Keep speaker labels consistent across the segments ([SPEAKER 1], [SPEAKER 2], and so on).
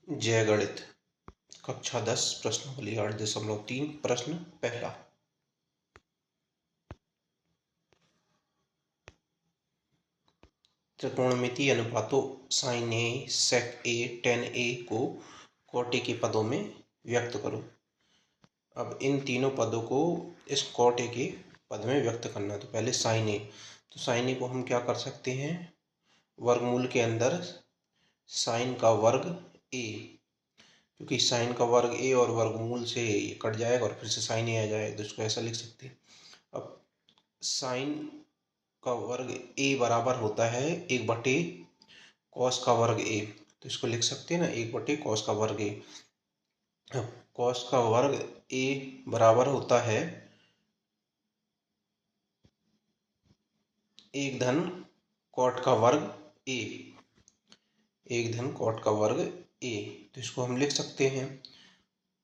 [SPEAKER 1] जय गणित कक्षा 10 प्रश्नावली 8.3 प्रश्न पहला। त्रिकोणमितीय अनुपातों sin a, sec a, tan a को कोटि के पदों में व्यक्त करो। अब इन तीनों पदों को इस कोटि के पद में व्यक्त करना। तो पहले sin a, तो sin a को हम क्या कर सकते हैं, वर्गमूल के अंदर sin का वर्ग a, क्योंकि साइन का वर्ग a और वर्गमूल से ये कट जाएगा और फिर से साइन a आ जाएगा, तो इसको ऐसा लिख सकते हैं। अब साइन का वर्ग a बराबर होता है 1/, कॉस का वर्ग a, तो इसको लिख सकते हैं ना 1/, कॉस का वर्ग a। अब कॉस का वर्ग a बराबर होता है 1 कॉट का वर्ग a, 1 कॉट का वर्ग a, तो इसको हम लिख सकते हैं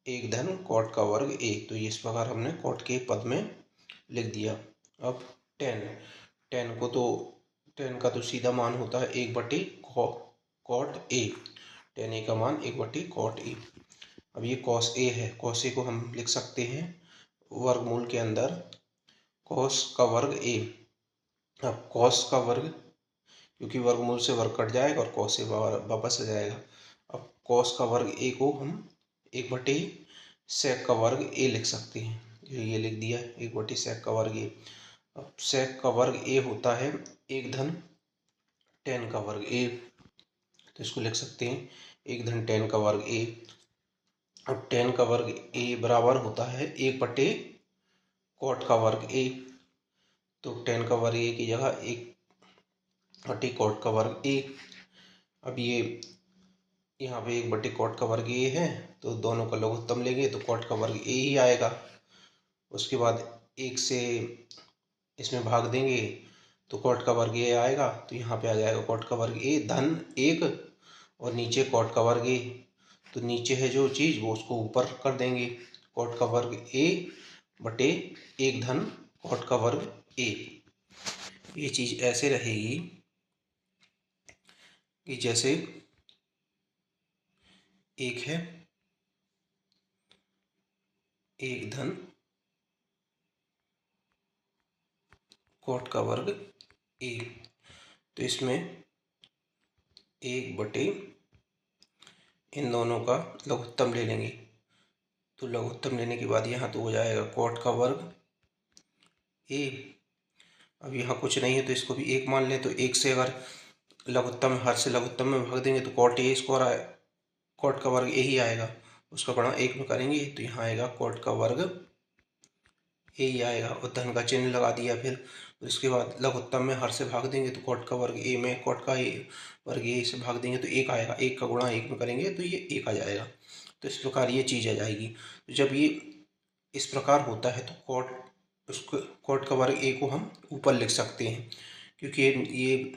[SPEAKER 1] 1 कॉट का वर्ग a। तो इस प्रकार हमने कॉट के पद में लिख दिया। अब टेन का तो सीधा मान होता है 1/, कॉट a, tan a का मान 1/, कॉट a। अब ये कॉस a है, कॉस a को हम लिख सकते हैं वर्गमूल के अंदर कॉस का वर्ग a। अब कॉस का वर्ग, क्योंकि वर्गमूल से वर्ग कट जाएगा और कॉस से वापस आ जाएगा। अब कॉस का वर्ग a को हम 1/, सेक का वर्ग a लिख सकते हैं, ये लिख दिया 1/, सेक का वर्ग a। अब सेक का वर्ग a होता है 1 tan का वर्ग a, तो इसको लिख सकते हैं 1 tan का वर्ग a। अब tan का वर्ग a बराबर होता है 1/, कॉट का वर्ग a, तो tan का वर्ग a की जगह 1/, कॉट का वर्ग a। अब ये यहाँ पे 1/, कॉट का वर्ग a है, तो दोनों का लघुत्तम लेंगे तो कॉट का वर्ग a ही आएगा। उसके बाद 1 से इसमें भाग देंगे तो कॉट का वर्ग a आएगा, तो यहाँ पे आ जाएगा कॉट का वर्ग a धन 1 और नीचे कॉट का वर्ग a, तो नीचे है जो चीज़ वो उसको ऊपर कर देंगे, कॉट का वर्ग a बटे 1 धन कॉट का वर्ग a। ये चीज़ ऐसे रहेगी कि जैसे एक है 1 धन कॉट का वर्ग a, तो इसमें 1/, इन दोनों का लघुत्तम ले लेंगे, तो लघुत्तम लेने के बाद यहाँ तो हो जाएगा कॉट का वर्ग a। अब यहाँ कुछ नहीं है तो इसको भी 1 मान लें, तो 1 से अगर लघुत्तम हर से लघुत्तम में भाग देंगे तो कॉट a स्क्वायर आए, कॉट का वर्ग a ही आएगा, उसका गुणा 1 में करेंगे तो यहाँ आएगा कॉट का वर्ग a ही आएगा और धन का चिन्ह लगा दिया। फिर उसके बाद लघुत्तम में हर से भाग देंगे तो कॉट का वर्ग a में कॉट का वर्ग a से भाग देंगे तो 1 आएगा, 1 का गुणा 1 में करेंगे तो ये 1 आ जाएगा। तो इस प्रकार ये चीज़ आ जाएगी। तो जब ये इस प्रकार होता है तो कॉट का वर्ग a को हम ऊपर लिख सकते हैं, क्योंकि ये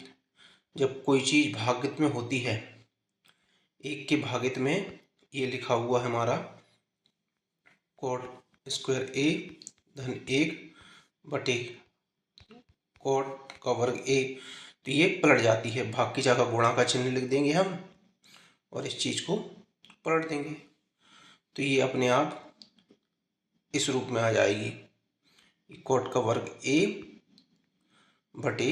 [SPEAKER 1] जब कोई चीज़ भागित में होती है, 1 के भागित में ये लिखा हुआ है हमारा कॉट स्क्वायर a धन 1/, कॉट का वर्ग a, तो ये पलट जाती है, भाग की जगह गुणा का चिन्ह लिख देंगे हम और इस चीज़ को पलट देंगे, तो ये अपने आप इस रूप में आ जाएगी, कॉट का वर्ग a बटे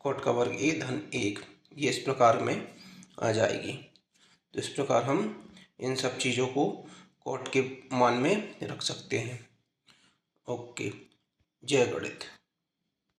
[SPEAKER 1] कॉट का वर्ग a धन 1, ये इस प्रकार में आ जाएगी। तो इस प्रकार हम इन सब चीज़ों को कॉट के मान में रख सकते हैं। ओके, जय गणित।